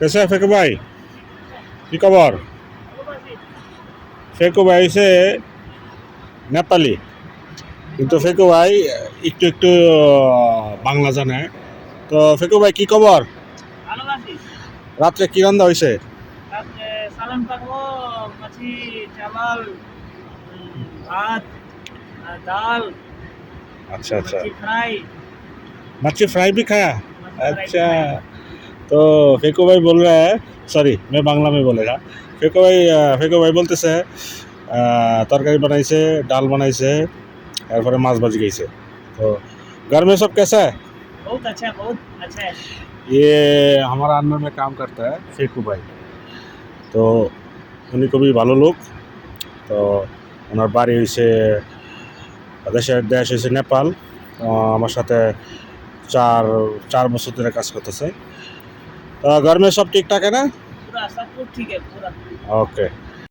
कैसा है फेकू भाई কি খবর ফেকু ভাই হচ্ছে নেপালি কিন্তু ফেকু ভাই একটু একটু বাংলা জানে তো ফেকু ভাই কি খবর ভালো আছিস? রাত্রে কি রান্না হয়েছে রাত্রে সালান পাকবো, মাছি, চাওয়াল, ভাত, दाल, अच्छा अच्छा मच्छी फ्राई। मच्छी फ्राई भी खाया मच्छी फ्राई अच्छा खाया। तो फेकू भाई बोल रहा है सॉरी मैं बांग्ला में बोलेगा फेकू भाई बोलतेছে তরকারি বানাইছে ডাল বানাইছে এরপরে মাছ ভাজি গেছে তো घर में सब कैसा है बहुत अच्छा है। ये हमारा अंडर में काम करता है फेकू भाई তো উনি খুবই ভালো লোক তো ওনার বাড়ি হয়েছে দেশ হয়েছে নেপাল আমার সাথে चार चार बছর ধরে কাজ করতেছে तो घर में सब ठीक ठाक है ना पूरा सब कुछ ठीक है पूरा। ओके